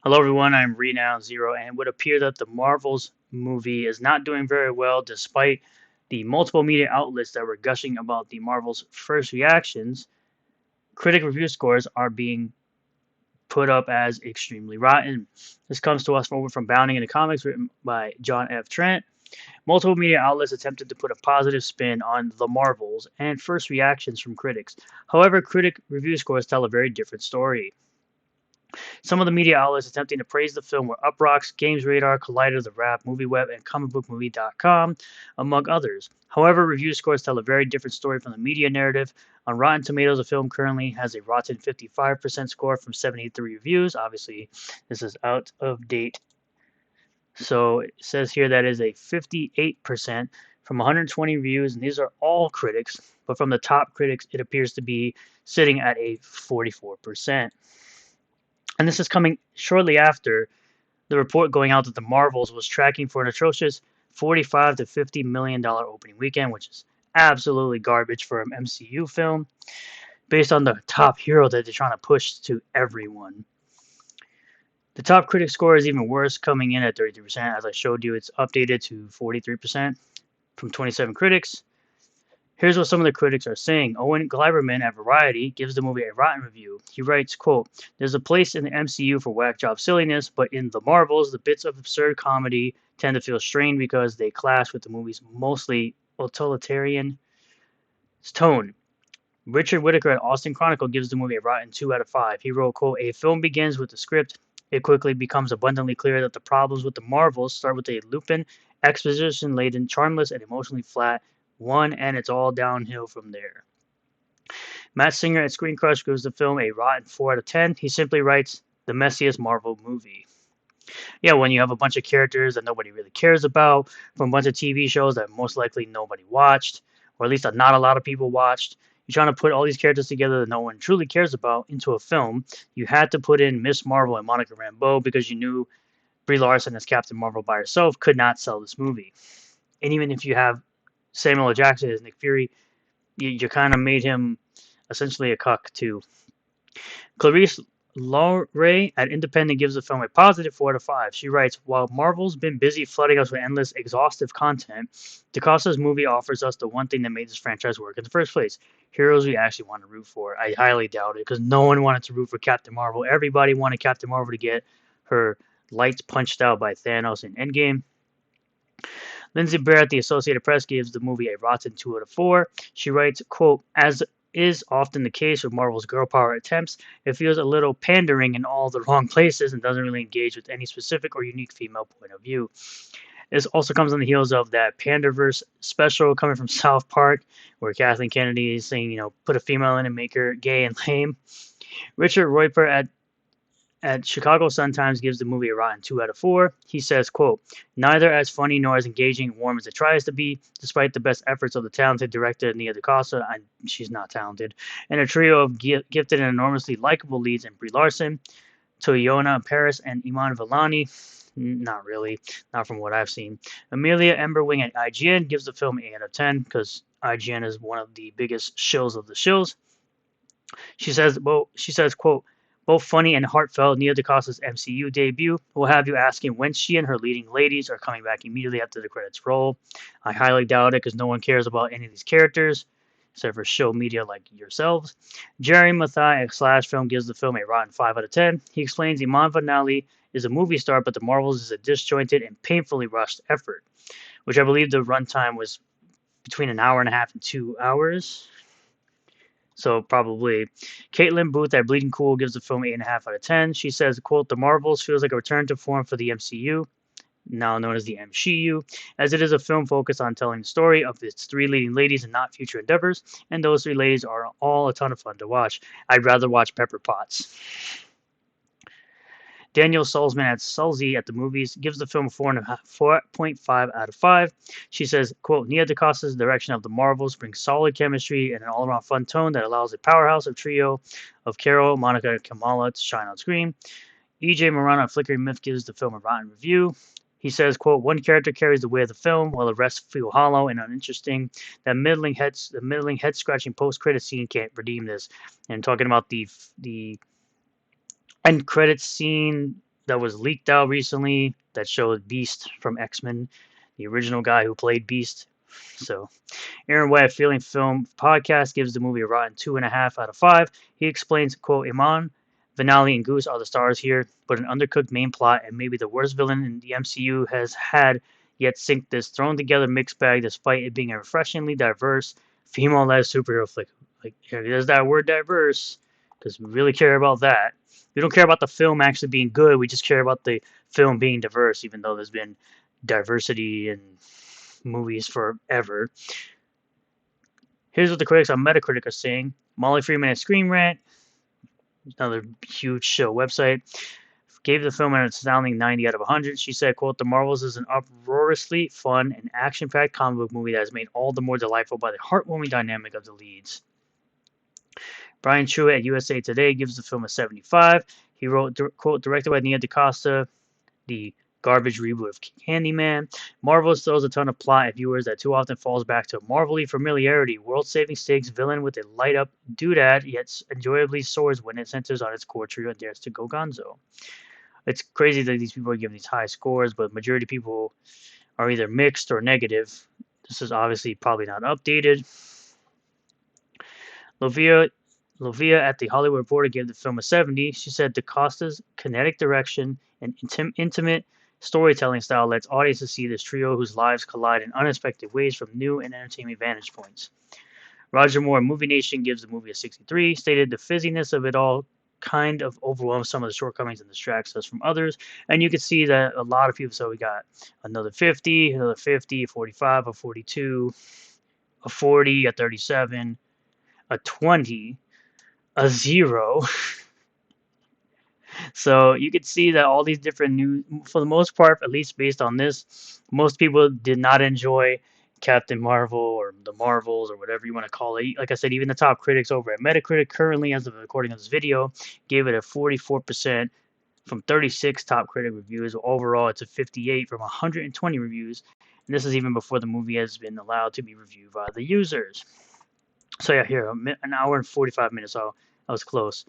Hello everyone, I'm Renown Zero, and it would appear that the Marvels movie is not doing very well despite the multiple media outlets that were gushing about the Marvels' first reactions. Critic review scores are being put up as extremely rotten. This comes to us from Bounding in the Comics, written by John F. Trent. Multiple media outlets attempted to put a positive spin on the Marvels and first reactions from critics. However, critic review scores tell a very different story. Some of the media outlets attempting to praise the film were Uproxx, Games Radar, Collider, The Wrap, MovieWeb, and ComicBookMovie.com, among others. However, review scores tell a very different story from the media narrative. On Rotten Tomatoes, the film currently has a rotten 55% score from 73 reviews. Obviously, this is out of date. So it says here that is a 58% from 120 reviews, and these are all critics. But from the top critics, it appears to be sitting at a 44%. And this is coming shortly after the report going out that the Marvels was tracking for an atrocious 45 to 50 million dollar opening weekend, which is absolutely garbage for an MCU film based on the top hero that they're trying to push to everyone. The top critic score is even worse, coming in at 33%. As I showed you, it's updated to 43% from 27 critics. Here's what some of the critics are saying. Owen Gleiberman at Variety gives the movie a rotten review. He writes, quote, "There's a place in the MCU for whack job silliness, but in the Marvels, the bits of absurd comedy tend to feel strained because they clash with the movie's mostly utilitarian tone." Richard Whitaker at Austin Chronicle gives the movie a rotten 2 out of 5. He wrote, quote, "A film begins with the script. It quickly becomes abundantly clear that the problems with the Marvels start with a Lupin, exposition-laden, charmless, and emotionally flat one, and it's all downhill from there." Matt Singer at Screen Crush gives the film a rotten 4 out of 10. He simply writes, "The messiest Marvel movie." Yeah, when you have a bunch of characters that nobody really cares about, from a bunch of TV shows that most likely nobody watched, or at least not a lot of people watched, you're trying to put all these characters together that no one truly cares about into a film. You had to put in Miss Marvel and Monica Rambeau because you knew Brie Larson as Captain Marvel by herself could not sell this movie. And even if you have Samuel L. Jackson as Nick Fury, you kind of made him essentially a cuck too. Clarice Lor at Independent gives the film a positive 4 out of 5. She writes, "While Marvel's been busy flooding us with endless, exhaustive content, DaCosta's movie offers us the one thing that made this franchise work in the first place. Heroes we actually want to root for." I highly doubt it, because no one wanted to root for Captain Marvel. Everybody wanted Captain Marvel to get her lights punched out by Thanos in Endgame. Lindsay Barrett, the Associated Press, gives the movie a rotten 2 out of 4. She writes, quote, "As is often the case with Marvel's girl power attempts, it feels a little pandering in all the wrong places and doesn't really engage with any specific or unique female point of view." This also comes on the heels of that Panderverse special coming from South Park, where Kathleen Kennedy is saying, put a female in and make her gay and lame. Richard Royper at Chicago Sun-Times gives the movie a rotten 2 out of 4. He says, quote, "Neither as funny nor as engaging and warm as it tries to be, despite the best efforts of the talented director Nia DaCosta," and she's not talented, "and a trio of gifted and enormously likable leads in Brie Larson, Toyona Paris, and Iman Vellani." Not really, not from what I've seen. Amelia Emberwing at IGN gives the film 8 out of 10, because IGN is one of the biggest shills of the shills. She says, quote, "Both funny and heartfelt, Nia DaCosta's MCU debut will have you asking when she and her leading ladies are coming back immediately after the credits roll. I highly doubt it, because no one cares about any of these characters, except for show media like yourselves." Jerry Mathai at Slash Film gives the film a rotten 5 out of 10. He explains Iman Vellani is a movie star, but The Marvels is a disjointed and painfully rushed effort, which I believe the runtime was between an hour and a half and 2 hours. So probably. Caitlin Booth at Bleeding Cool gives the film 8.5 out of 10. She says, quote, "The Marvels feels like a return to form for the MCU, now known as the MCU, as it is a film focused on telling the story of its three leading ladies and not future endeavors, and those three ladies are all a ton of fun to watch. I'd rather watch Pepper Potts." Daniel Salzman at Sulzy at the Movies gives the film 4.5 out of 5. She says, quote, "Nia DaCosta's direction of the Marvels brings solid chemistry and an all-around fun tone that allows a powerhouse of trio of Carol, Monica, and Kamala to shine on screen." EJ Morano at Flickering Myth gives the film a rotten review. He says, quote, "One character carries the weight of the film, while the rest feel hollow and uninteresting. The middling head-scratching post-credit scene can't redeem this." And talking about the end credits scene that was leaked out recently that showed Beast from X-Men, the original guy who played Beast. So Aaron White, Feeling Film Podcast, gives the movie a rotten 2.5 out of 5. He explains, quote, Iman, Vinali, and Goose are the stars here, but an undercooked main plot and maybe the worst villain in the MCU has had yet sink this thrown together mixed bag despite it being a refreshingly diverse female-led superhero flick. Like, there's that word diverse, because we really care about that. We don't care about the film actually being good. We just care about the film being diverse, even though there's been diversity in movies forever. Here's what the critics on Metacritic are saying. Molly Freeman at Screen Rant, another huge show website, gave the film an astounding 90 out of 100. She said, quote, The Marvels is an uproariously fun and action-packed comic book movie that is made all the more delightful by the heartwarming dynamic of the leads. Brian Truitt at USA Today gives the film a 75. He wrote, quote, directed by Nia DaCosta, the garbage reboot of Candyman. Marvel throws a ton of plot at viewers that too often falls back to Marvel-y familiarity. World-saving stakes villain with a light-up doodad, yet enjoyably soars when it centers on its core trio and dares to go gonzo. It's crazy that these people are giving these high scores, but majority of people are either mixed or negative. This is obviously probably not updated. Lovia at the Hollywood Reporter gave the film a 70. She said DaCosta's kinetic direction and intimate storytelling style lets audiences see this trio whose lives collide in unexpected ways from new and entertaining vantage points. Roger Moore at Movie Nation gives the movie a 63, stated the fizziness of it all kind of overwhelms some of the shortcomings and distracts us from others. And you can see that a lot of people, so we got another 50, another 50, a 45, a 42, a 40, a 37, a 20, a 0. So you could see that all these different new, for the most part, at least based on this, most people did not enjoy Captain Marvel or the Marvels or whatever you want to call it. Like I said, even the top critics over at Metacritic currently, as of the recording of this video, gave it a 44% from 36 top critic reviews. Overall, it's a 58 from 120 reviews. And this is even before the movie has been allowed to be reviewed by the users. So yeah, here, an hour and 45 minutes. So I was close.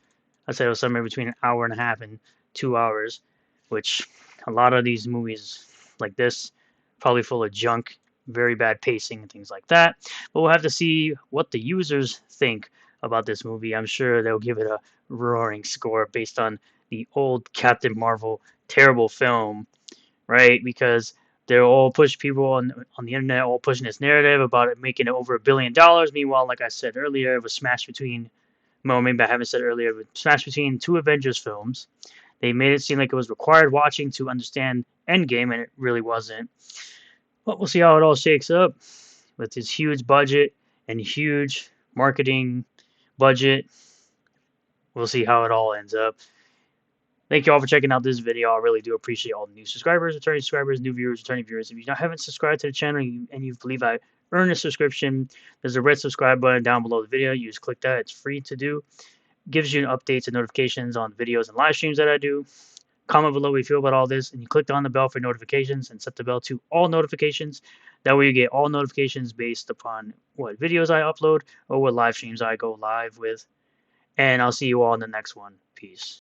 I said it was somewhere between an hour and a half and 2 hours, which a lot of these movies like this probably full of junk, very bad pacing and things like that. But we'll have to see what the users think about this movie. I'm sure they'll give it a roaring score based on the old Captain Marvel terrible film, right? Because they're all push people on the internet all pushing this narrative about it making it over $1 billion. Meanwhile, like I said earlier, it was smashed between, well, maybe I haven't said earlier, but smashed between two Avengers films. They made it seem like it was required watching to understand Endgame, and it really wasn't. But we'll see how it all shakes up with this huge budget and huge marketing budget. We'll see how it all ends up. Thank you all for checking out this video. I really do appreciate all the new subscribers, returning subscribers, new viewers, returning viewers. If you haven't subscribed to the channel and you believe I earned a subscription, there's a red subscribe button down below the video. You just click that. It's free to do. Gives you updates and notifications on videos and live streams that I do. Comment below what you feel about all this, and you click on the bell for notifications and set the bell to all notifications. That way you get all notifications based upon what videos I upload or what live streams I go live with. And I'll see you all in the next one. Peace.